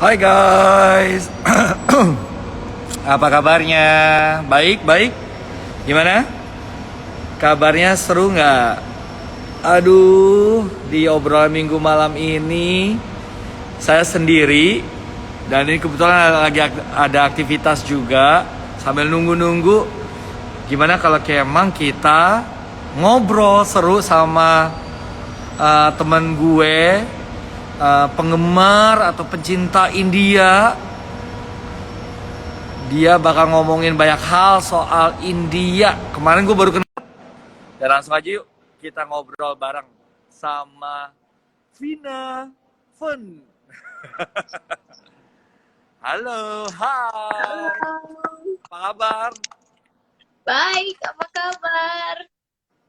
Hai guys, apa kabarnya? Baik, baik. Gimana? Kabarnya seru nggak? Aduh, di obrolan minggu malam ini saya sendiri dan ini kebetulan lagi ada aktivitas juga sambil nunggu-nunggu. Gimana kalau kayak emang kita ngobrol seru sama temen gue, penggemar atau pencinta India. Dia bakal ngomongin banyak hal soal India. Kemarin gue baru kenal. Dan langsung aja yuk kita ngobrol bareng sama Vina Fun. Halo, hai. Halo, Apa kabar? baik, apa kabar?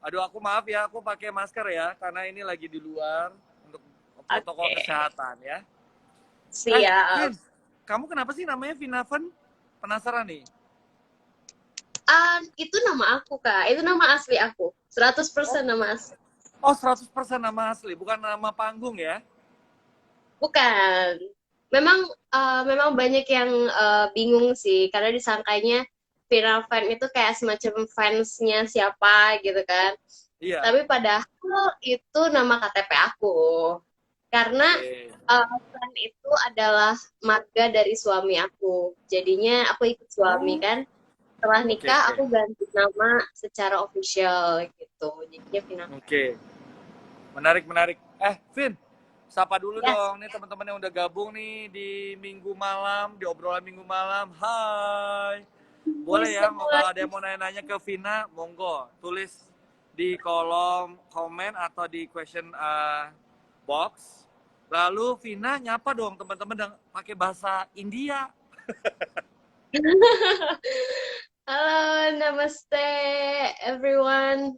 Aduh, aku maaf ya, aku pakai masker ya karena ini lagi di luar untuk protokol Oke, kesehatan ya. siap. Vin, kamu kenapa sih namanya Vina Fun? Penasaran nih. Itu nama aku, Kak. Itu nama asli aku. Oh, 100% nama asli. 100% nama asli, bukan nama panggung ya? Bukan. Memang memang banyak yang bingung sih, karena disangkanya Viral Fan itu kayak semacam fansnya siapa gitu kan. Iya. Tapi padahal itu nama KTP aku. Karena Oke. Fan itu adalah marga dari suami aku. Jadinya aku ikut suami Oh, kan. Setelah oke nikah oke. aku ganti nama secara official gitu, jadinya Vina. Oke. Menarik menarik. Vin, sapa dulu Ya, dong. Nih teman-teman yang udah gabung nih di Minggu malam, di obrolan Minggu malam. Hai. hai Boleh ya, semua. kalau ada yang mau nanya-nanya ke Vina, monggo tulis di kolom komen atau di question box. Lalu Vina nyapa dong teman-teman dengan pakai bahasa India. Halo, namaste everyone.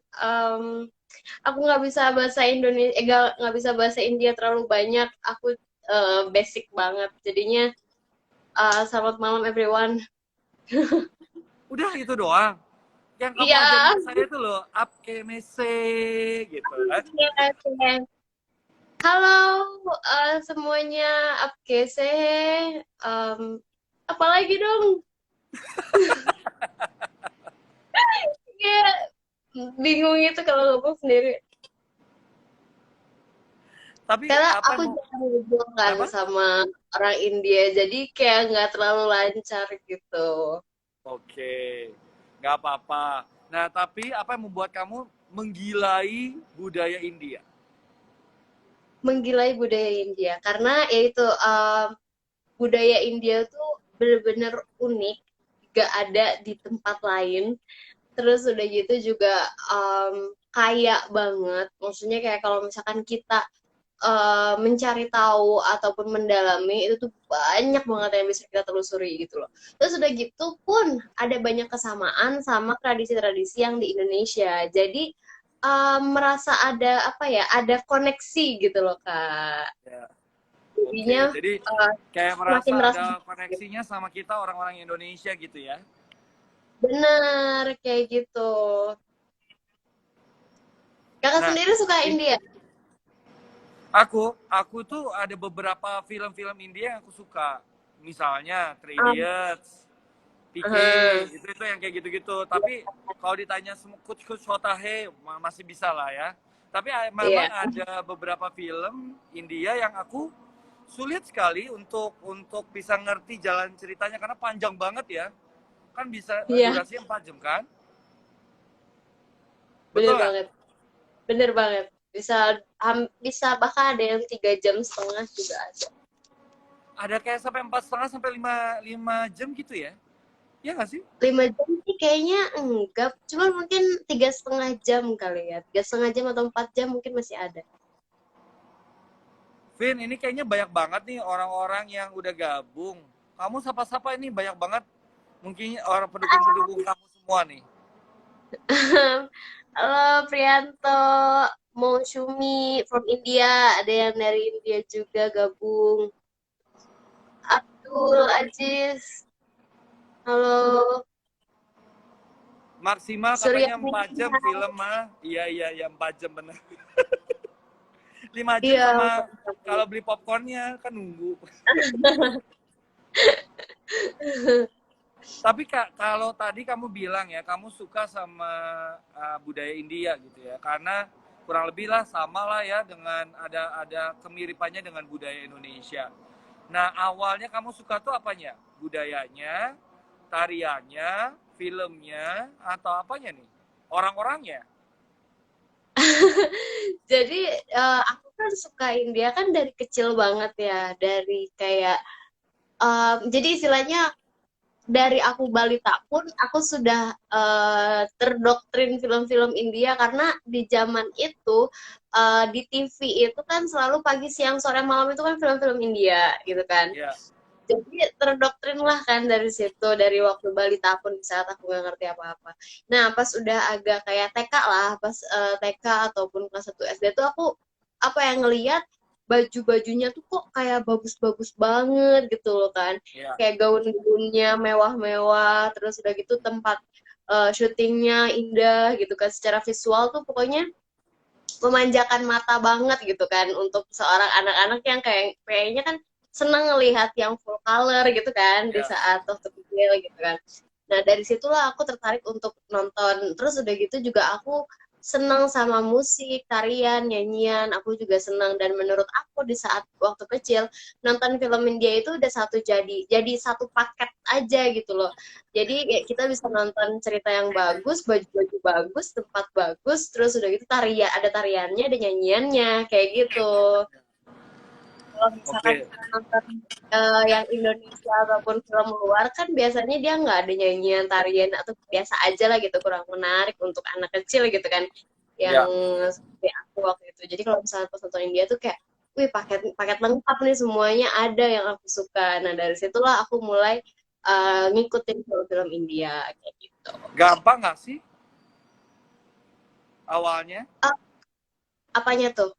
Aku nggak bisa bahasa Indonesia, nggak bisa bahasa India terlalu banyak. Aku basic banget. Jadinya selamat malam everyone. Udah itu doang. Yang kamu Iya, ajarin ke saya itu loh, apke mese gitu kan. iya, iya. Halo semuanya, oke apalagi dong? Kayak bingung itu kalau ngomong sendiri. Tapi Karena apa aku yang mau jarang ngobrol kan apa? sama orang India, jadi kayak nggak terlalu lancar gitu. Oke, nggak apa-apa. Nah, tapi apa yang membuat kamu menggilai budaya India? Menggilai budaya India, karena yaitu budaya India tuh bener-bener unik, gak ada di tempat lain. Terus udah gitu juga kaya banget. Maksudnya kayak kalau misalkan kita mencari tahu ataupun mendalami itu tuh banyak banget yang bisa kita telusuri gitu loh. Terus udah gitu pun ada banyak kesamaan sama tradisi-tradisi yang di Indonesia. Jadi merasa ada apa ya, ada koneksi gitu loh Kak. Ya, oke. Jadinya Jadi uh, kayak semakin merasa merasa ada koneksinya sama kita orang-orang Indonesia gitu ya. benar kayak gitu. Kakak Nah, sendiri suka ini India? aku tuh ada beberapa film-film India yang aku suka. Misalnya Three Um, Idiots, PK, uh, itu yang kayak gitu-gitu. Tapi kalau ditanya Kuch Kuch Hota Hai masih bisa lah ya. Tapi memang iya, ada beberapa film India yang aku sulit sekali untuk bisa ngerti jalan ceritanya karena panjang banget ya. Kan bisa iya, durasinya 4 jam kan? bener Betul nggak? banget. Bener banget. Bisa bahkan ada yang 3,5 jam juga ada. Ada kayak sampai 4,5 sampai lima jam gitu ya? Iya nggak sih? 5 jam sih kayaknya enggak. Cuma mungkin 3,5 jam kali ya. 3,5 jam atau 4 jam mungkin masih ada. Vin, ini kayaknya banyak banget nih orang-orang yang udah gabung. Kamu sapa-sapa ini banyak banget. Mungkin orang pendukung-pendukung kamu semua nih. Halo Prianto, mau Shumi from India. Ada yang dari India juga gabung. Abdul Aziz. Halo. Maksimal Surya katanya 4 jam film mah. Iya, iya, iya 4 jam bener. 5 jam Iya. sama kalau beli popcornnya kan nunggu. Tapi Kak, kalau tadi kamu bilang ya, kamu suka sama budaya India gitu ya, karena kurang lebih lah sama lah ya dengan ada kemiripannya dengan budaya Indonesia. Nah, awalnya kamu suka tuh apanya? Budayanya, tariannya, filmnya, atau apanya nih? Orang-orangnya? Jadi aku kan suka India kan dari kecil banget ya, dari kayak jadi istilahnya dari aku balita pun aku sudah terdoktrin film-film India karena di zaman itu di TV itu kan selalu pagi, siang, sore, malam itu kan film-film India gitu kan. Ya, Jadi terdoktrin lah kan dari situ, dari waktu balita pun di saat aku nggak ngerti apa-apa. Nah pas udah agak kayak TK lah, pas TK ataupun kelas 1 SD tuh aku apa yang ngelihat baju-bajunya tuh kok kayak bagus-bagus banget gitu loh kan, ya, kayak gaun-gaunnya mewah-mewah, terus udah gitu tempat syutingnya indah gitu kan, secara visual tuh pokoknya memanjakan mata banget gitu kan untuk seorang anak-anak yang kayaknya kan seneng ngelihat yang full color gitu kan di ya. saat waktu kecil gitu kan. Nah dari situlah aku tertarik untuk nonton. Terus udah gitu juga aku seneng sama musik, tarian, nyanyian. Aku juga seneng, dan menurut aku di saat waktu kecil nonton film India itu udah jadi satu paket aja gitu loh. Jadi ya, kita bisa nonton cerita yang bagus, baju-baju bagus, tempat bagus, terus udah gitu tarian, ada tariannya, ada nyanyiannya, kayak gitu. Kalau misalkan Oke. kita nonton yang Indonesia ataupun film luar kan biasanya dia nggak ada nyanyian, tarian, atau biasa aja lah gitu, kurang menarik untuk anak kecil gitu kan, yang Ya. seperti aku waktu itu. Jadi kalau misalnya pas nonton India tuh kayak, wih paket paket lengkap nih, semuanya ada yang aku suka. Nah dari situlah aku mulai ngikutin film-film India kayak gitu. Gampang nggak sih awalnya? Ah, apanya tuh?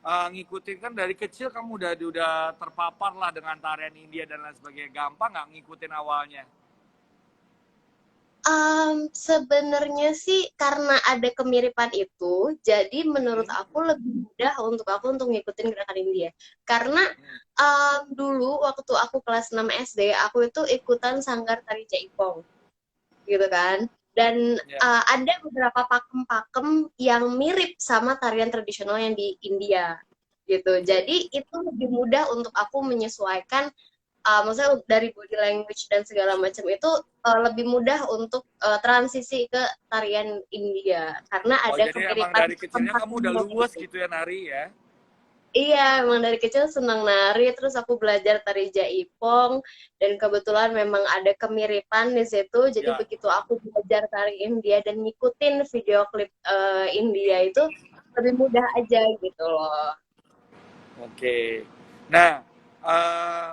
Ngikutin kan dari kecil kamu udah terpapar lah dengan tarian India dan lain sebagainya. Gampang nggak ngikutin awalnya? Sebenarnya sih karena ada kemiripan itu, jadi menurut Hmm. aku lebih mudah untuk aku untuk ngikutin gerakan India. Karena Hmm. dulu waktu aku kelas 6 SD, aku itu ikutan sanggar tari Jaipong, gitu kan. Dan Ya. ada beberapa pakem-pakem yang mirip sama tarian tradisional yang di India, gitu. Oke. Jadi itu lebih mudah untuk aku menyesuaikan, maksudnya dari body language dan segala macam itu lebih mudah untuk transisi ke tarian India karena Oh, ada jadi emang kemiripan dari kecilnya tempat. kamu udah luwes gitu ya nari ya? Iya, emang dari kecil senang nari, terus aku belajar tari Jaipong, dan kebetulan memang ada kemiripan di situ, jadi Ya. begitu aku belajar tari India dan ngikutin video klip India itu lebih mudah aja gitu loh. Oke. Nah, eh,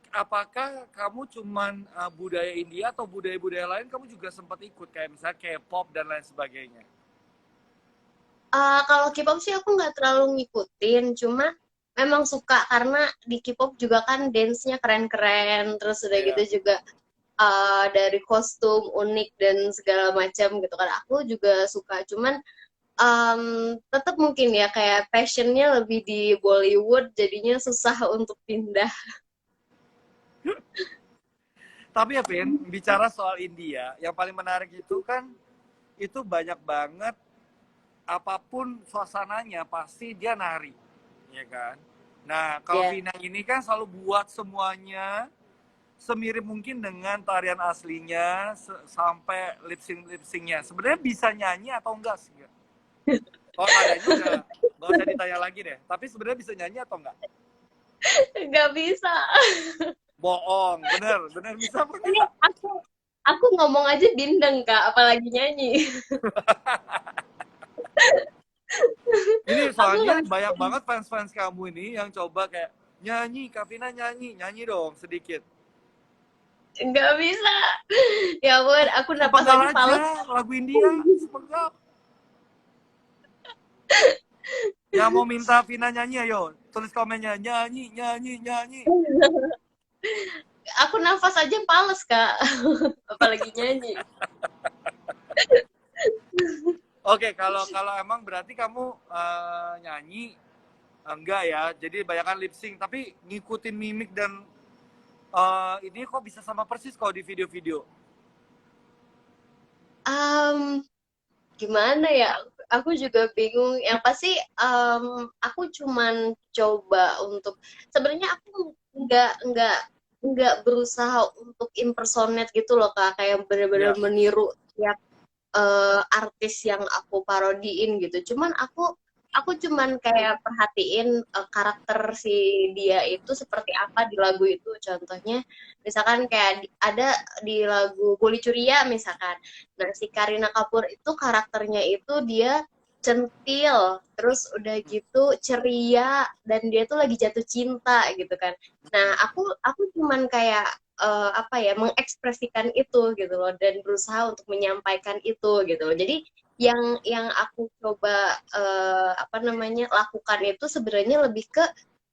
apakah kamu cuman budaya India atau budaya-budaya lain kamu juga sempat ikut kayak misalnya K-pop dan lain sebagainya? Kalau K-pop sih aku nggak terlalu ngikutin, cuma memang suka karena di K-pop juga kan dance-nya keren-keren, terus udah gitu Iya. juga dari kostum unik dan segala macam gitu kan. Aku juga suka, cuman tetap mungkin ya kayak passionnya lebih di Bollywood, jadinya susah untuk pindah. Tapi ya, Vin, bicara soal India, yang paling menarik itu kan itu banyak banget apapun suasananya pasti dia nari, ya kan? Nah, kalau Ya. Vina ini kan selalu buat semuanya semirip mungkin dengan tarian aslinya sampai lip syncnya. Sebenarnya bisa nyanyi atau enggak sih? Kalau adanya udah nggak usah ditanya lagi deh. Tapi sebenarnya bisa nyanyi atau enggak? Nggak bisa. Bohong, bener, bener bisa apa Ini enggak? aku ngomong aja bindeng Kak, apalagi nyanyi. Ini Aku soalnya nggak banyak bisa. banget fans-fans kamu ini yang coba kayak nyanyi, Kavina nyanyi, nyanyi dong sedikit. Nggak bisa. Ya ampun, aku napas Sepenggal aja aja, pales. lagu India, sepenggal. Yang mau minta Vina nyanyi ayo, tulis komennya, nyanyi, nyanyi, nyanyi. Aku nafas aja pales Kak, apalagi nyanyi. Oke, kalau kalau emang berarti kamu nyanyi, Enggak ya, jadi banyakan lip sync, tapi ngikutin mimik dan ini kok bisa sama persis kalau di video-video. Um, Gimana ya? Aku juga bingung. Yang pasti aku cuman coba untuk sebenarnya aku nggak berusaha untuk impersonate gitu loh Kak, kayak bener-bener Ya, meniru tiap artis yang aku parodiin gitu. Cuman aku cuman kayak perhatiin karakter si dia itu seperti apa di lagu itu. Contohnya, misalkan kayak ada di lagu Boli Curia misalkan. Nah, si Kareena Kapoor itu karakternya itu dia centil, terus udah gitu ceria dan dia tuh lagi jatuh cinta gitu kan. Nah, aku cuman kayak apa ya mengekspresikan itu gitu loh dan berusaha untuk menyampaikan itu gitu loh. Jadi yang aku coba apa namanya lakukan itu sebenarnya lebih ke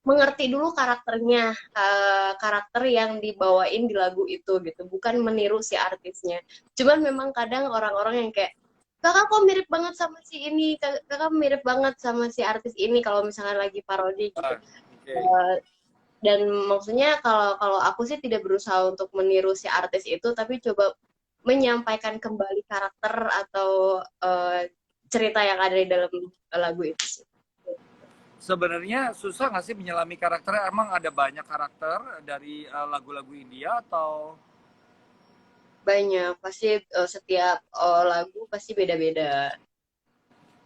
mengerti dulu karakternya, karakter yang dibawain di lagu itu gitu, bukan meniru si artisnya. Cuman memang kadang orang-orang yang kayak kakak kok mirip banget sama si ini, kakak mirip banget sama si artis ini kalau misalnya lagi parodi gitu. oke. Eh, dan maksudnya kalau kalau aku sih tidak berusaha untuk meniru si artis itu, tapi coba menyampaikan kembali karakter atau cerita yang ada di dalam lagu itu sih. Sebenarnya susah nggak sih menyelami karakternya? Emang ada banyak karakter dari lagu-lagu India atau Banyak, pasti setiap lagu pasti beda-beda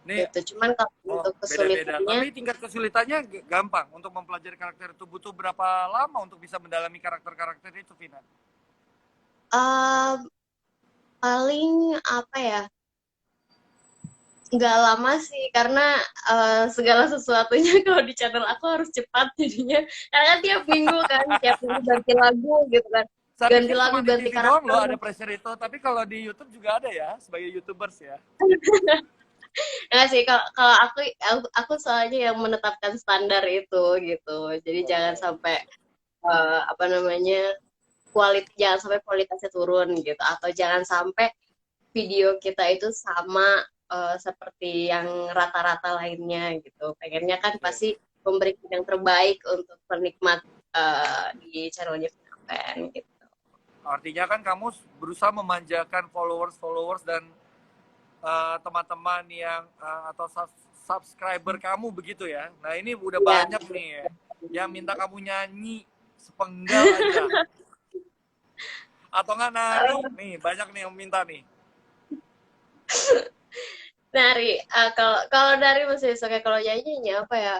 nih? gitu. Cuman kalau Oh, untuk beda-beda. kesulitannya, Tapi tingkat kesulitannya gampang untuk mempelajari karakter itu. Butuh berapa lama untuk bisa mendalami karakter-karakter itu, Vina? eh, paling apa ya, nggak lama sih karena segala sesuatunya kalau di channel aku harus cepat jadinya karena kan tiap minggu ganti lagu gitu kan, Saya ganti pikir lagu cuma di ganti TV doang karakter. loh ada pressure itu, tapi kalau di YouTube juga ada ya, sebagai YouTubers ya. Nggak sih, kalau kalau aku soalnya yang menetapkan standar itu gitu, jadi jangan Oke. sampai apa namanya jangan sampai kualitasnya turun gitu, atau jangan sampai video kita itu sama seperti yang rata-rata lainnya gitu. Pengennya kan Oke. pasti memberikan yang terbaik untuk penikmat di channelnya Fan gitu. Artinya kan kamu berusaha memanjakan followers dan teman-teman yang atau subscriber kamu begitu ya. Nah ini udah Iya. banyak nih ya, yang minta kamu nyanyi sepenggal aja atau nggak nari nih, banyak nih yang minta nih. Dari kalau kalau dari masih suka kalau nyanyinya apa ya?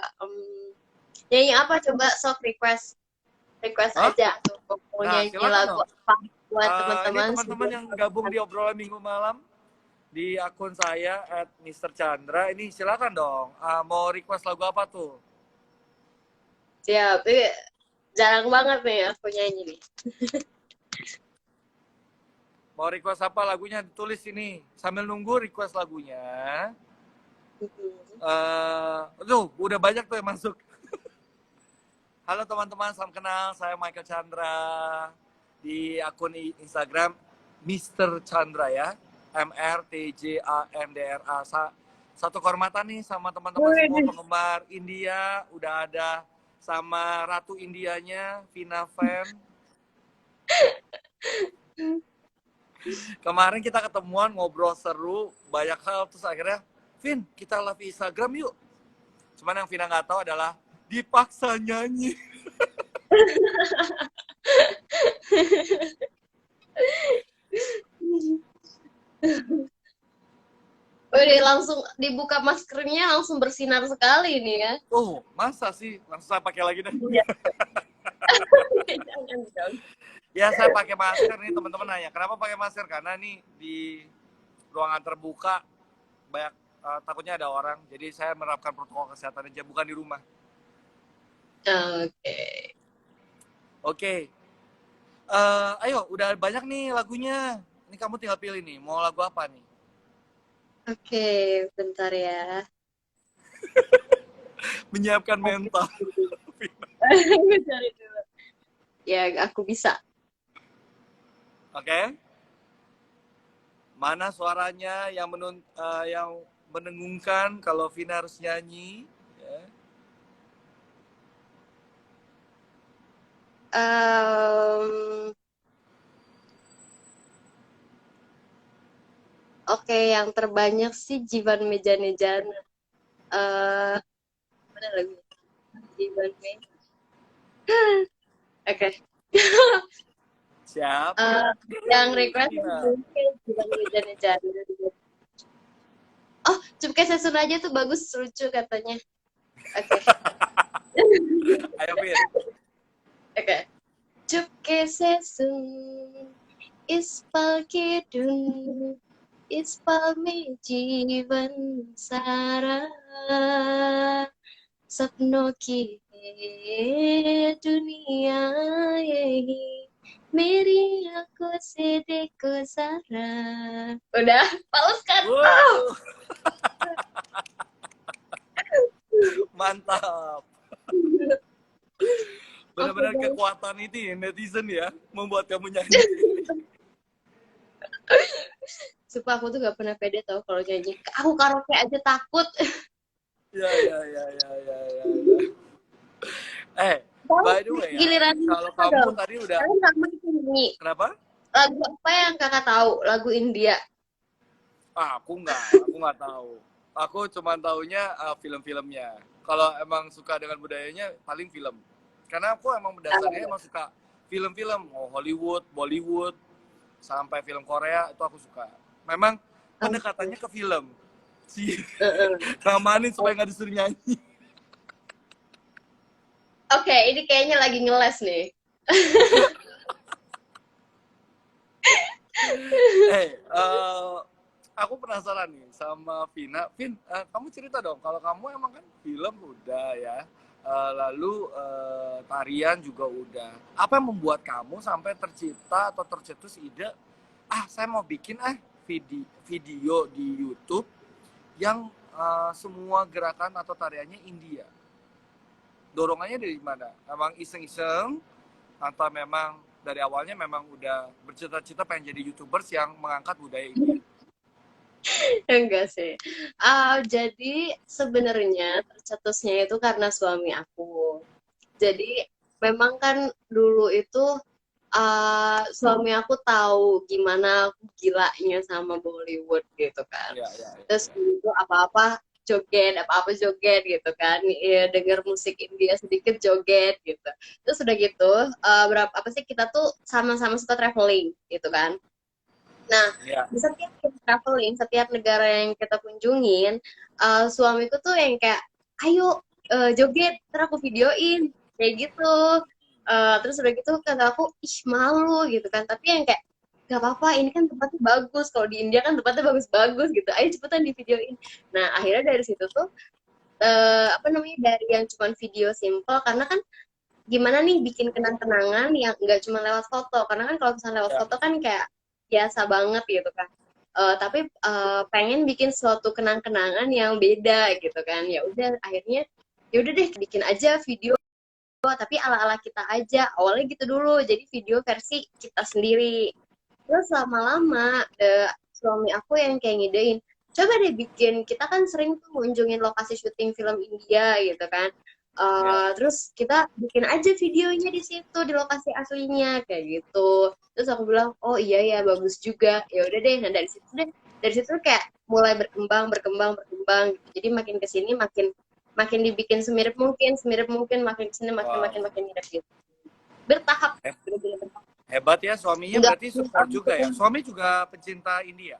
Nyanyi apa coba sok request request Hah? aja tuh mau Nah nyanyi silakan lagu dong. apa buat Ini teman-teman teman-teman sebelum yang gabung di obrolan minggu malam di akun saya @Mr. Chandra, ini silakan dong. Mau request lagu apa tuh? siap. Ini jarang banget nih aku nyanyi nih. Mau request apa lagunya, ditulis ini. Sambil nunggu request lagunya. Tuh, udah banyak tuh yang masuk. Halo teman-teman, salam kenal. Saya Michael Chandra di akun Instagram Mr. Chandra ya. MRTJANDRA. Satu kehormatan nih sama teman-teman semua Wih, penggemar India. Udah ada sama Ratu Indianya, Vina Fan. Kemarin kita ketemuan ngobrol seru, banyak hal. Terus akhirnya, Vin, kita live Instagram yuk. Cuman yang Vina nggak tahu adalah dipaksa nyanyi. Wih, langsung dibuka maskernya langsung bersinar sekali nih ya. Oh, masa sih? Langsung saya pakai lagi deh. Iya. Jangan dong. Ya, saya pakai masker nih, teman-teman nanya. Kenapa pakai masker? Karena nih di ruangan terbuka banyak takutnya ada orang. Jadi saya menerapkan protokol kesehatan aja, bukan di rumah. Oke. Oke. Ayo, udah banyak nih lagunya. Ini kamu tinggal pilih nih, mau lagu apa nih? Oke, bentar ya. Menyiapkan mental. Aku cari dulu. Ya, aku bisa. Oke. Mana suaranya yang yang mendengungkan kalau Vina harus nyanyi? Ya. Em, Oke, yang terbanyak sih Jivan Mejanejana. Eh, Mana lagu? Jivan Me. Oke. Siap. Eh, yang request Vina. mungkin Jivan Mejanejana. Oh, Cupke Sesun aja tuh bagus, lucu katanya. Oke. Ayo, Vin. Oke. Cupke Sesun Ispal Kidun Ispal Mi Jivan Sara Sapno ki dunia yehi Meri aku sedeko Sara. Udah, males kan? Oh. Wow, mantap. Oke, Benar-benar guys. kekuatan itu ya, netizen ya, membuat kamu nyanyi. Sumpah aku tuh gak pernah pede tau kalau nyanyi. Aku karaoke aja takut. Ya, ya, ya, ya, ya, ya, ya. Tahu By the way ya, giliran kalau apa kamu dong? tadi udah, Kalian sama itu nyanyi. kenapa? Lagu apa yang kakak tahu? Lagu India. Ah, aku nggak tahu. Aku cuma taunya film-filmnya. Kalau emang suka dengan budayanya, paling film. Karena aku emang dasarnya emang suka film-film, mau Hollywood, Bollywood, sampai film Korea itu aku suka. Memang pendekatannya ke film sih, ngamanin supaya nggak disuruh nyanyi. Oke, ini kayaknya lagi ngeles nih. Eh, aku penasaran nih sama Vina. Vin, kamu cerita dong. Kalau kamu emang kan film udah ya, lalu tarian juga udah. Apa yang membuat kamu sampai tercipta atau tercetus ide? Saya mau bikin video di YouTube yang semua gerakan atau tariannya India. Dorongannya dari mana? Emang iseng-iseng atau memang dari awalnya memang udah bercita-cita pengen jadi YouTubers yang mengangkat budaya India? Enggak sih. Jadi sebenarnya tercetusnya itu karena suami aku. Jadi memang kan dulu itu suami aku tahu gimana aku gilanya sama Bollywood gitu kan. Iya, iya, Terus iya. dulu apa-apa joget gitu kan. Ya, denger musik India sedikit joget gitu. Terus udah gitu, berapa apa sih kita tuh sama-sama suka traveling gitu kan. Nah, Iya. di setiap kita traveling, setiap negara yang kita kunjungin, suamiku tuh yang kayak, ayo joget, ntar aku videoin, kayak gitu. Terus udah gitu kata aku, ih malu gitu kan. Tapi yang kayak, gak apa-apa, ini kan tempatnya bagus. Kalau di India kan tempatnya bagus-bagus gitu. Ayo cepetan di videoin. Nah, akhirnya dari situ tuh, apa namanya, dari yang cuma video simple, karena kan gimana nih bikin kenang-kenangan yang nggak cuma lewat foto, karena kan kalau misalnya lewat Ya. foto kan kayak biasa banget gitu kan. Tapi pengen bikin suatu kenang-kenangan yang beda gitu kan. Ya udah akhirnya ya udah deh bikin aja video tapi ala-ala kita aja. Awalnya gitu dulu, jadi video versi kita sendiri. Terus lama-lama suami aku yang kayak ngidein, coba deh bikin, kita kan sering tuh ngunjungin lokasi syuting film India gitu kan. Ya. Terus kita bikin aja videonya di situ di lokasi aslinya kayak gitu. Terus aku bilang, oh iya ya bagus juga. Ya udah deh. Nah dari situ kayak mulai berkembang gitu. Jadi makin kesini makin makin dibikin semirip mungkin makin kesini makin Wow. makin makin mirip gitu. Bertahap, Eh, bener-bener bertahap. Hebat ya, suaminya Enggak, berarti support juga ya. Suami juga pecinta India.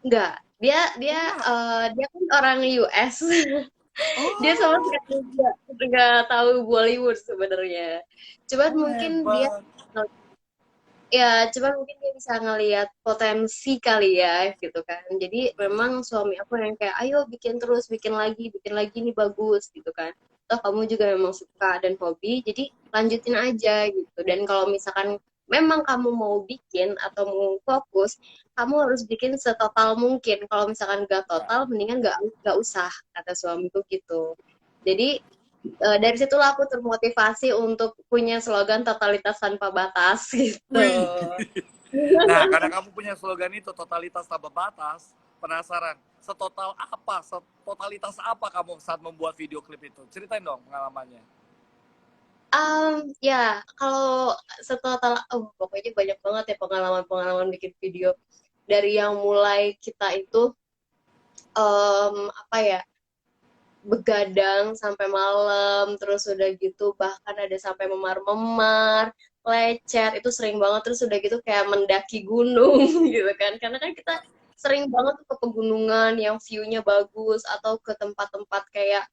enggak. Dia Enggak. dia kan orang US. Dia sama Oh, sekali nggak tahu Bollywood sebenarnya. Cuman oh mungkin dia hebat. cuman mungkin dia bisa ngelihat potensi kali ya gitu kan. Jadi memang suami aku yang kayak ayo bikin terus, bikin lagi nih bagus gitu kan. Toh kamu juga memang suka dan hobi, jadi lanjutin aja gitu. Dan kalau misalkan memang kamu mau bikin atau mau fokus, kamu harus bikin setotal mungkin. Kalau misalkan gak Ya. total, mendingan gak usah, kata suamiku gitu. Jadi dari situlah aku termotivasi untuk punya slogan totalitas tanpa batas gitu. Wih. Nah, karena kamu punya slogan itu totalitas tanpa batas, penasaran, totalitas apa kamu saat membuat video klip itu? Ceritain dong pengalamannya. Ya, kalau setelah pokoknya banyak banget ya pengalaman-pengalaman bikin video. Dari yang mulai kita itu apa ya, begadang sampai malam, terus udah gitu bahkan ada sampai memar-memar, lecer, itu sering banget. Terus udah gitu kayak mendaki gunung gitu kan. Karena kan kita sering banget tuh ke pegunungan yang view-nya bagus atau ke tempat-tempat kayak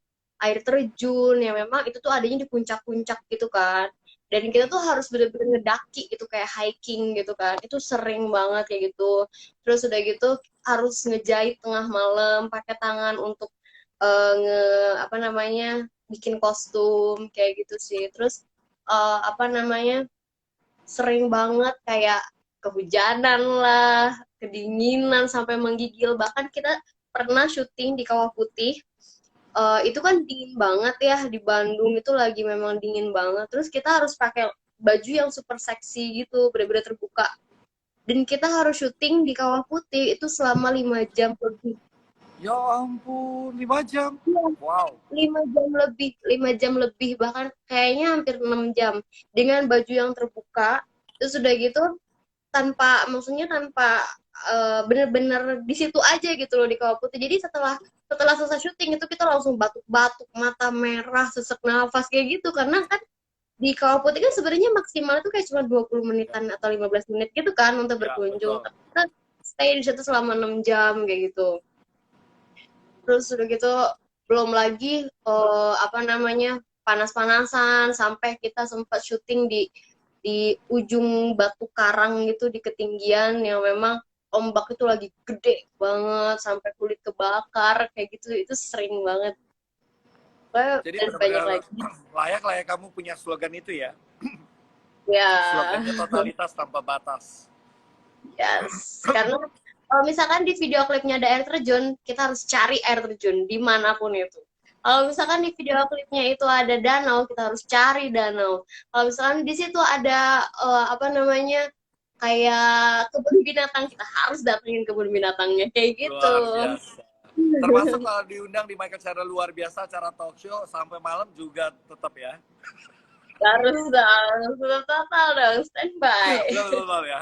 air terjun yang memang itu tuh adanya di puncak-puncak gitu kan. Dan kita tuh harus bener-bener ngedaki gitu kayak hiking gitu kan. Itu sering banget kayak gitu. Terus udah gitu harus ngejahit tengah malam pakai tangan untuk nge apa namanya bikin kostum kayak gitu sih. Terus apa namanya sering banget kayak kehujanan lah, kedinginan sampai menggigil. Bahkan kita pernah syuting di Kawah Putih. Itu kan dingin banget ya di Bandung, itu lagi memang dingin banget. Terus kita harus pakai baju yang super seksi gitu, bener-bener terbuka. Dan kita harus syuting di Kawah Putih itu selama 5 jam lebih. Ya ampun, 5 jam. Wow. 5 jam lebih bahkan kayaknya hampir 6 jam dengan baju yang terbuka. Terus udah gitu tanpa maksudnya tanpa bener-bener di situ aja gitu loh di Kawah Putih. Jadi setelah setelah selesai syuting itu kita langsung batuk-batuk, mata merah, sesak nafas kayak gitu karena kan di Kawah Putih kan sebenarnya maksimal itu kayak cuma 20 Ya, menitan atau 15 menit gitu kan untuk ya berkunjung. betul. Tapi kita stay di situ selama 6 jam kayak gitu. Terus udah gitu belum lagi apa namanya panas-panasan sampai kita sempat syuting di ujung batu karang gitu di ketinggian yang memang ombak itu lagi gede banget sampai kulit kebakar kayak gitu itu sering banget. Jadi Dan banyak benar-benar lagi layak lah ya kamu punya slogan itu ya. ya. Slogannya totalitas tanpa batas. Yes, karena kalau misalkan di video klipnya ada air terjun, kita harus cari air terjun dimanapun itu. Kalau misalkan di video klipnya itu ada danau, kita harus cari danau. Kalau misalkan di situ ada apa namanya kayak kebun binatang, kita harus datengin kebun binatangnya kayak gitu. Luar biasa. Termasuk kalau diundang di Michael Cara luar biasa, acara talk show sampai malam juga tetap ya. Harus dong, sudah total dong, standby. Betul, betul, betul ya.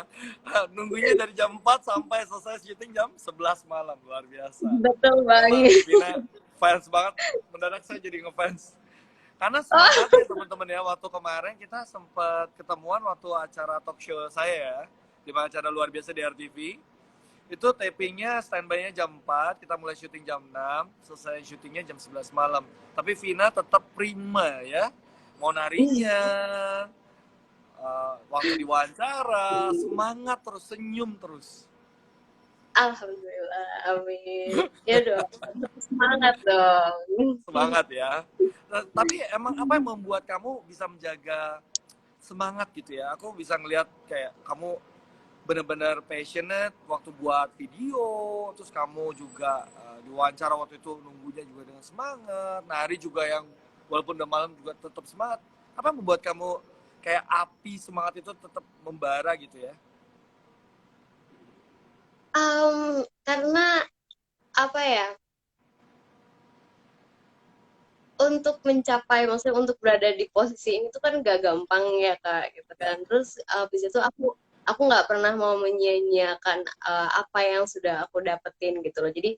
Nunggunya dari jam 4 sampai selesai syuting jam 11 malam. Luar biasa. Betul Wah, banget. Vina fans banget. Mendadak saya jadi ngefans. Karena Oh, semangatnya teman-teman ya, waktu kemarin kita sempat ketemuan waktu acara talk show saya ya, di acara luar biasa di RTV. Itu tapingnya standby-nya jam 4, kita mulai syuting jam 6, selesai syutingnya jam 11 malam. Tapi Vina tetap prima ya, mau narinya, waktu diwawancara, semangat terus, senyum terus. Alhamdulillah, amin. Ya dong, semangat dong. Semangat ya. Nah, tapi emang apa yang membuat kamu bisa menjaga semangat gitu ya? Aku bisa ngelihat kayak kamu benar-benar passionate waktu buat video, terus kamu juga diwawancara waktu itu nunggunya juga dengan semangat, nari juga yang walaupun udah malam juga tetap semangat. Apa yang membuat kamu kayak api semangat itu tetap membara gitu ya? Karena apa ya? Untuk mencapai, maksudnya untuk berada di posisi ini tuh kan gak gampang ya kak, gitu Ya, kan. Terus habis itu aku nggak pernah mau menyia-nyiakan apa yang sudah aku dapetin gitu loh. Jadi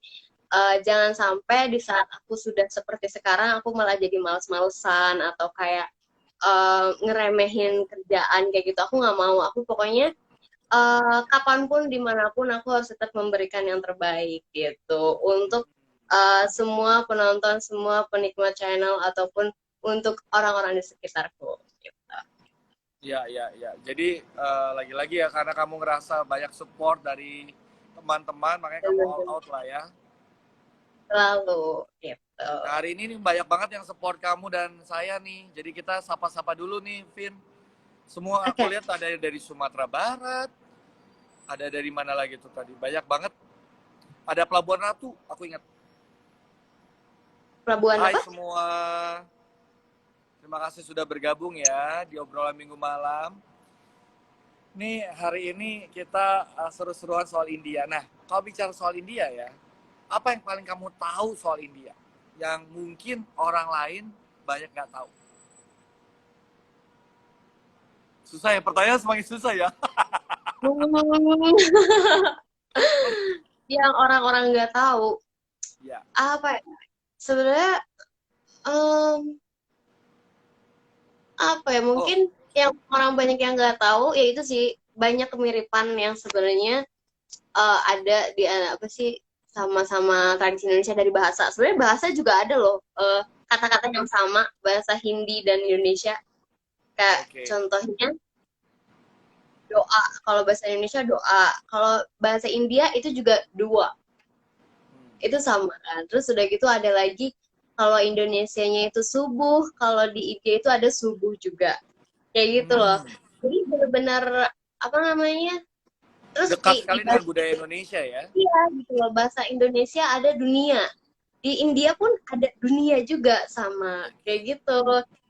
jangan sampai di saat aku sudah seperti sekarang aku malah jadi males-malesan atau kayak ngeremehin kerjaan kayak gitu. Aku nggak mau. Aku pokoknya kapanpun dimanapun aku harus tetap memberikan yang terbaik gitu untuk semua penonton, semua penikmat channel ataupun untuk orang-orang di sekitarku. Gitu. ya, ya, ya. Jadi lagi-lagi ya karena kamu ngerasa banyak support dari teman-teman, makanya kamu all out lah ya. Selalu gitu. Nah, hari ini nih banyak banget yang support kamu dan saya nih. Jadi kita sapa-sapa dulu nih, Vin. Semua aku Oke, lihat ada dari Sumatera Barat, ada dari mana lagi tuh tadi. Banyak banget. Ada Pelabuhan Ratu, aku ingat. pelabuhan Hai apa? semua. Terima kasih sudah bergabung ya di obrolan Minggu malam. Nih hari ini kita seru-seruan soal India. Nah, kalau bicara soal India ya, apa yang paling kamu tahu soal India? Yang mungkin orang lain banyak nggak tahu. Susah ya, pertanyaan semakin susah ya. Hmm, yang orang-orang nggak tahu Ya. apa ya? Sebenarnya em, apa ya? Oh, Mungkin yang orang banyak yang nggak tahu ya itu sih banyak kemiripan yang sebenarnya ada di apa sih sama-sama tradisi Indonesia dari bahasa. Sebenarnya bahasa juga ada loh kata-kata yang sama bahasa Hindi dan Indonesia. Kayak oke. contohnya doa. Kalau bahasa Indonesia doa. Kalau bahasa India itu juga dua. Hmm. Itu sama kan. Terus udah gitu ada lagi kalau Indonesianya itu subuh, kalau di India itu ada subuh juga. Kayak gitu loh. Hmm. Jadi benar-benar apa namanya? Terus Dekat di sekali dengan bahasa budaya Indonesia ya. India gitu loh. Bahasa Indonesia ada dunia. Di India pun ada dunia juga sama kayak Oke. gitu.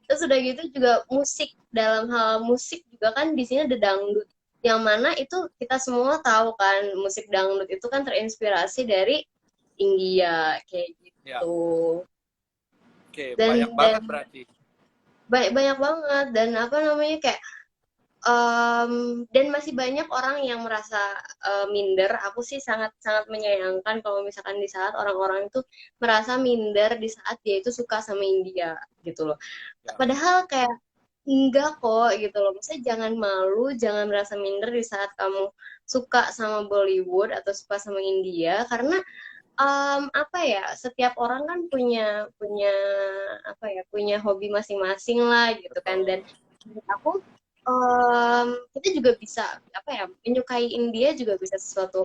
Terus udah gitu juga musik dalam hal musik juga kan di sini ada dangdut. Yang mana itu kita semua tahu kan musik dangdut itu kan terinspirasi dari India kayak Ya, gitu. oke, banyak Dan banget berarti. banyak banyak banget dan apa namanya kayak dan masih banyak orang yang merasa minder. Aku sih sangat sangat menyayangkan kalau misalkan di saat orang-orang itu merasa minder di saat dia itu suka sama India gitu loh. Ya. Padahal kayak enggak kok gitu loh. Maksudnya jangan malu, jangan merasa minder di saat kamu suka sama Bollywood atau suka sama India karena apa ya? Setiap orang kan punya punya apa ya? Punya hobi masing-masing lah gitu kan. Betul. Dan menurut aku kita juga bisa apa ya? Menyukai India juga bisa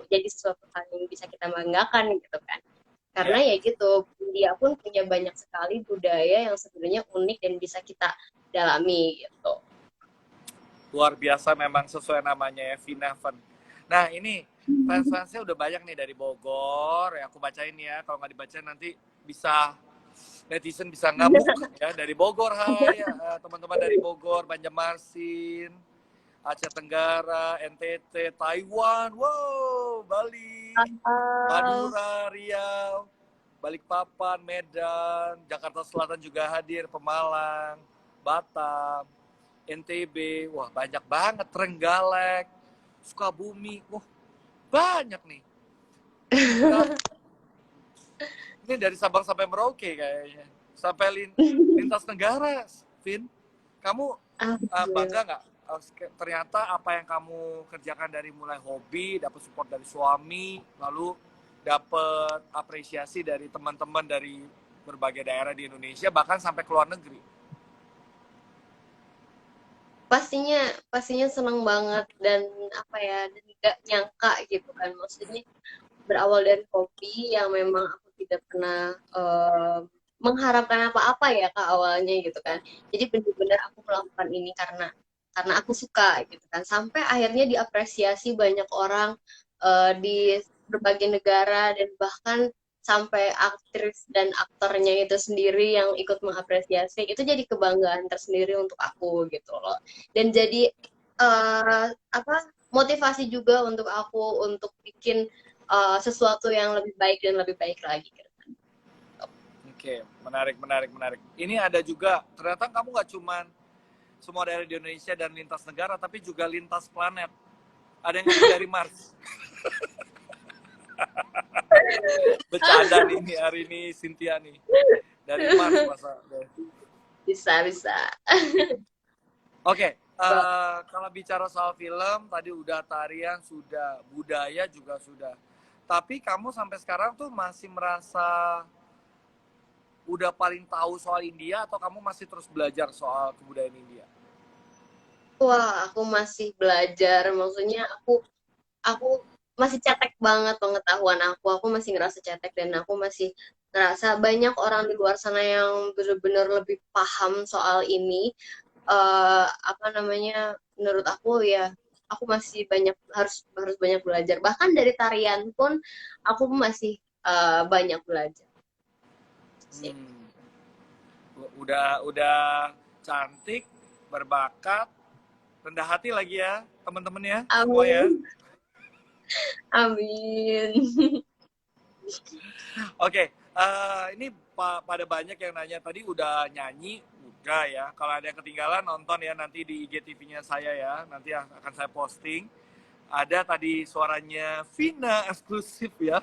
jadi sesuatu hal yang bisa kita banggakan gitu kan. Karena Ya, ya gitu, India pun punya banyak sekali budaya yang sebenarnya unik dan bisa kita dalami gitu. luar biasa memang sesuai namanya ya, Vina Fun. Nah, ini fans-fansnya udah banyak nih dari Bogor. Ya, aku bacain ya. Kalau nggak dibacain nanti bisa netizen bisa ngamuk ya. Dari Bogor, hai ya, teman-teman dari Bogor, Banjarmasin, Aceh Tenggara, NTT, Taiwan, wow, Bali, Ah, Madura, Riau, Balikpapan, Medan, Jakarta Selatan juga hadir, Pemalang, Batam, NTB, wah banyak banget, Trenggalek, Sukabumi, wah banyak nih. Nah, ini dari Sabang sampai Merauke kayaknya, sampai lintas negara, Vin. Kamu ah, bangga nggak? Ternyata apa yang kamu kerjakan dari mulai hobi, dapat support dari suami, lalu dapat apresiasi dari teman-teman dari berbagai daerah di Indonesia, bahkan sampai ke luar negeri. pastinya pastinya seneng banget dan apa ya dan nggak nyangka gitu kan maksudnya berawal dari hobi yang memang aku tidak pernah mengharapkan apa-apa ya kak awalnya gitu kan jadi benar-benar aku melakukan ini karena aku suka gitu kan sampai akhirnya diapresiasi banyak orang di berbagai negara dan bahkan sampai aktris dan aktornya itu sendiri yang ikut mengapresiasi itu jadi kebanggaan tersendiri untuk aku gitu loh dan jadi apa motivasi juga untuk aku untuk bikin sesuatu yang lebih baik dan lebih baik lagi gitu. Oke, menarik, menarik, menarik. Ini ada juga, ternyata kamu nggak cuman semua daerah di Indonesia dan lintas negara, tapi juga lintas planet. Ada yang ngomong dari Mars. Bercanda nih hari ini Cynthia nih. Dari Mars masa. Bisa bisa. Oke, kalau bicara soal film, tadi udah tarian, sudah budaya juga sudah. Tapi kamu sampai sekarang tuh masih merasa udah paling tahu soal India atau kamu masih terus belajar soal kebudayaan India? Wah, aku masih belajar. Maksudnya aku masih cetek banget pengetahuan aku. Aku masih ngerasa cetek dan aku masih ngerasa banyak orang di luar sana yang benar-benar lebih paham soal ini. Apa namanya? Menurut aku ya, aku masih banyak harus harus banyak belajar. Bahkan dari tarian pun aku masih banyak belajar sih. Hmm, udah cantik, berbakat, rendah hati lagi ya teman-teman ya semua ya. Amin. Amin. Oke, ini pada banyak yang nanya tadi udah nyanyi, semoga ya. Kalau ada yang ketinggalan nonton ya nanti di IGTV-nya saya ya. Nanti akan saya posting. Ada tadi suaranya Vina eksklusif ya.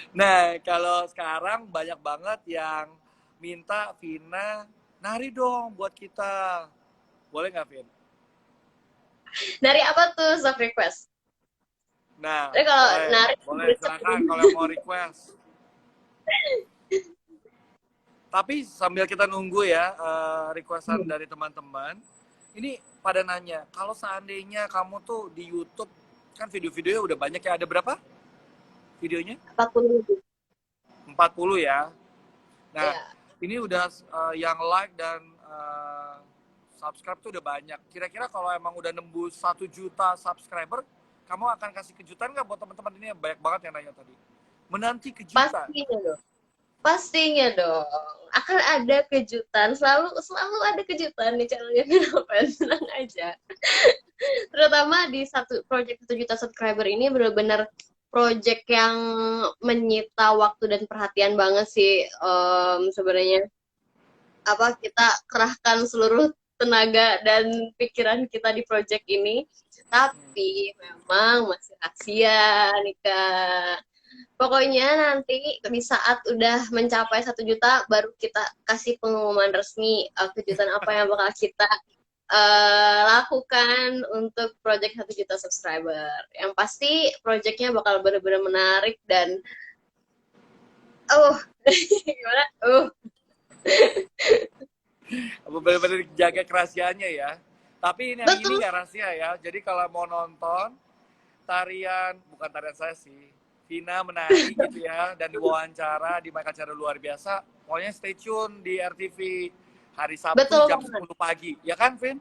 Nah, kalau sekarang banyak banget yang minta Vina nari dong buat kita. Boleh nggak, Vin? Dari apa tuh soft request? Nah, Tapi kalau boleh. narik Boleh, bisa. silakan kalau yang mau request. Tapi sambil kita nunggu ya requestan dari teman-teman, ini pada nanya, kalau seandainya kamu tuh di YouTube, kan video-videonya udah banyak ya, ada berapa videonya? 40 ribu. 40 ya. Nah, Ya. ini udah yang like dan subscribe tuh udah banyak. Kira-kira kalau emang udah nembus 1 juta subscriber, kamu akan kasih kejutan nggak buat teman-teman ini? Banyak banget yang nanya tadi. Menanti kejutan. Pastinya dong. Pastinya dong. Akan ada kejutan. Selalu ada kejutan di channelnya Vinopen. Tenang aja. Terutama di project 1 juta subscriber ini benar-benar project yang menyita waktu dan perhatian banget sih, sebenarnya. Apa kita kerahkan seluruh tenaga dan pikiran kita di project ini, tapi memang masih rahasia nih Kak. Pokoknya nanti di saat udah mencapai 1 juta baru kita kasih pengumuman resmi kejutan apa yang bakal kita lakukan untuk project 1 juta subscriber. Yang pasti projectnya bakal benar-benar menarik dan gimana? Benar-benar jaga kerahasiaannya ya. Tapi ini yang ini Betul. nggak rahasia ya. Jadi kalau mau nonton tarian, bukan tarian saya sih, Vina menari gitu ya, dan diwawancara di acara luar biasa, pokoknya stay tune di RTV hari Sabtu Betul jam banget. 10 pagi. Ya kan, Vin?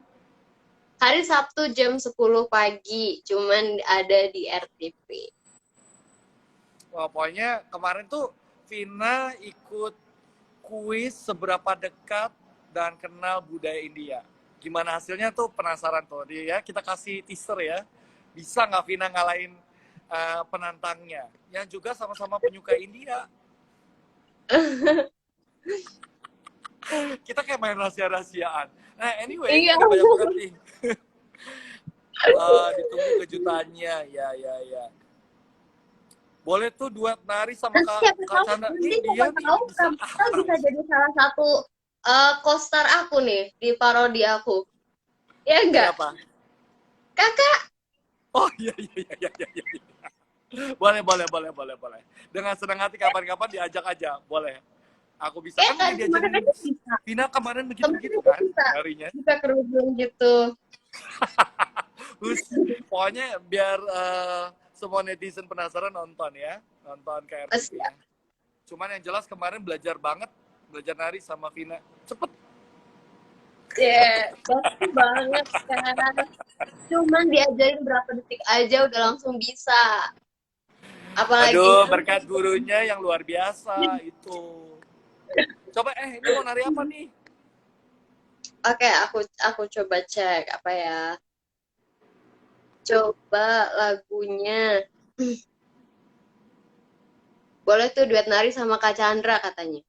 Hari Sabtu jam 10 pagi, cuman ada di RTV. Wah, pokoknya kemarin tuh Vina ikut kuis seberapa dekat dan kenal budaya India. Gimana hasilnya tuh penasaran tuh. Ya, kita kasih teaser ya. Bisa nggak Vina ngalahin penantangnya? Yang juga sama-sama penyuka India. Kita kayak main rahasia-rahasiaan. Nah, anyway, ini Iya. udah banyak banget nih. Ditunggu kejutannya. Ya. Boleh tuh duet nari sama Nah, Kak siapa tahu Chandra. nanti Nih dia siapa nih tahu bisa kamu bisa jadi salah satu co-star aku nih di parodi aku. Ya enggak? siapa? Kakak. Oh iya. Boleh. Dengan senang hati kapan-kapan diajak aja, boleh. Aku bisa kan Tadi kemarin diajarin aja bisa. Vina kemarin Kemarin begitu-begitu aja kan bisa. narinya. Bisa kerudung gitu. Pokoknya biar semua netizen penasaran nonton ya, nonton KRTV Pasti. ya. Cuman yang jelas kemarin belajar nari sama Vina. Cepet. Yeah, pasti banget kan. Cuman diajarin berapa detik aja udah langsung bisa. Apalagi Aduh, berkat gurunya yang luar biasa itu. Coba ini mau nari apa nih? Oke, aku coba cek apa ya. Coba lagunya. Boleh tuh duet nari sama Kak Chandra katanya.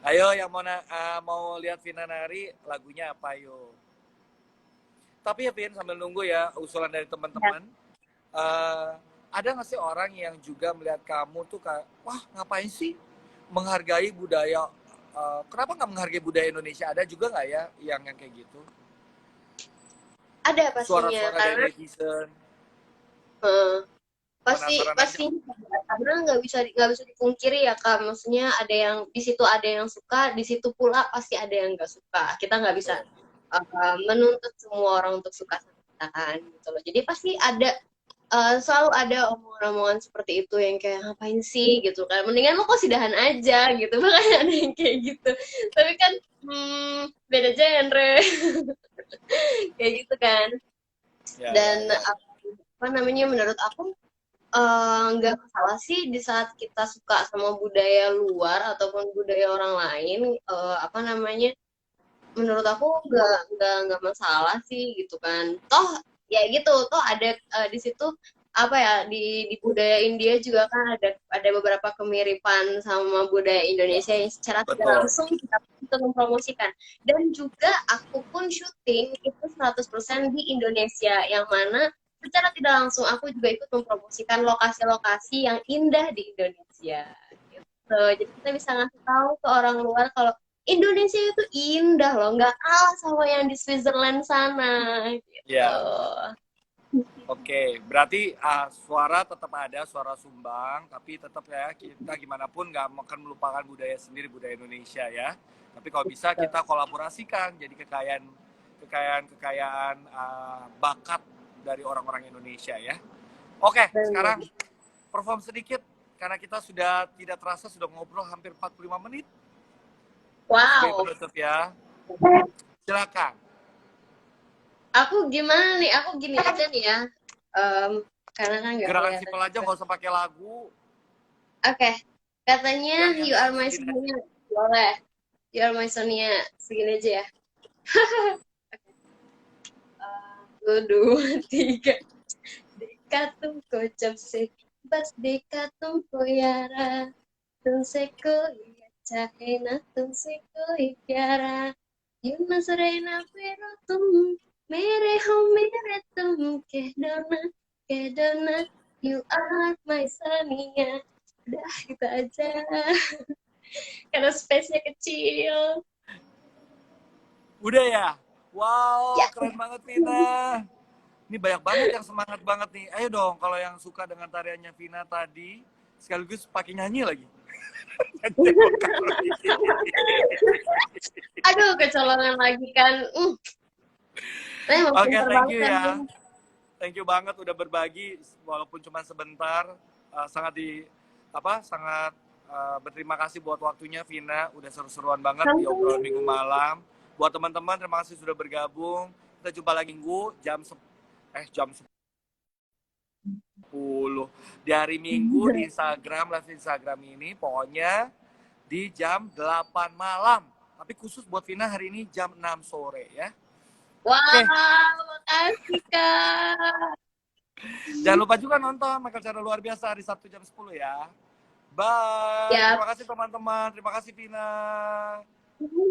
Ayo yang mau lihat Vina nari, lagunya apa yuk? Tapi ya Vin, sambil nunggu ya usulan dari teman-teman, ada nggak sih orang yang juga melihat kamu tuh kayak, wah ngapain sih menghargai budaya? Kenapa nggak menghargai budaya Indonesia? Ada juga nggak ya yang kayak gitu? Ada pastinya Suara-suara karena dari netizen. pasti karena nggak bisa dipungkiri ya Kak, maksudnya ada yang di situ ada yang suka, di situ pula pasti ada yang nggak suka. Kita nggak bisa menuntut semua orang untuk suka sama kita kan gitu loh. Jadi pasti ada selalu ada omongan-omongan seperti itu yang kayak ngapain sih gitu kan, mendingan lo kok sidahan aja gitu. Makanya ada yang kayak gitu, tapi kan beda genre. Kayak gitu kan. Dan apa namanya, menurut aku nggak masalah sih di saat kita suka sama budaya luar ataupun budaya orang lain, apa namanya, menurut aku nggak masalah sih gitu kan. Toh ya gitu, toh ada di situ apa ya, di budaya India juga kan ada beberapa kemiripan sama budaya Indonesia yang secara tidak Betul. langsung kita bisa mempromosikan. Dan juga aku pun syuting itu 100% di Indonesia, yang mana secara tidak langsung aku juga ikut mempromosikan lokasi-lokasi yang indah di Indonesia. Gitu. Jadi kita bisa ngasih tahu ke orang luar kalau Indonesia itu indah loh, nggak kalah sama yang di Switzerland sana. Gitu. Ya. Oke, berarti suara tetap ada, suara sumbang, tapi tetap ya kita gimana pun nggak akan melupakan budaya sendiri, budaya Indonesia ya. Tapi kalau bisa kita kolaborasikan, jadi kekayaan bakat dari orang-orang Indonesia ya. Oke, sekarang perform sedikit karena kita sudah tidak terasa sudah ngobrol hampir 45 menit. Sebagai Wow. penutup ya, silakan. Aku gimana nih? Aku gini aja nih ya. Karena kan nggak Gerakan kelihatan. simpel aja, nggak usah pakai lagu. Oke. Katanya Yang you are my segini aja. Sonia. Boleh. You are my Sonia. Segini aja ya. Satu, dua, tiga. Dekha तुमको जब से बस देखा तुमको यारा तुमसे कोई अच्छा है ना तुमसे कोई प्यारा यूं नजरे ना फेरो तुम मेरे हो मेरे तुम कह दो ना you are my Sonia. Udah gitu aja. Karena space-nya kecil. Udah ya? Wow, Ya. keren banget Vina. Ini banyak banget yang semangat banget nih. Ayo dong, kalau yang suka dengan tariannya Vina tadi, sekaligus pakai nyanyi lagi. Aduh, kecolongan lagi kan. Oke, thank you ya. Thank you banget udah berbagi walaupun cuma sebentar. Sangat berterima kasih buat waktunya Vina. Udah seru-seruan banget di obrolan minggu malam. Buat teman-teman terima kasih sudah bergabung. Kita jumpa lagi minggu jam 10 di hari Minggu di Instagram, live Instagram ini pokoknya di jam 8 malam. Tapi khusus buat Vina hari ini jam 6 sore ya. Wah, Oke. makasih Kak. Jangan lupa juga nonton Michael Cara Luar Biasa hari Sabtu jam 10 ya. Bye. Ya. Terima kasih teman-teman. Terima kasih Vina.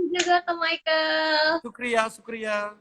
Juga ke Michael. Sukriya. Sukriya.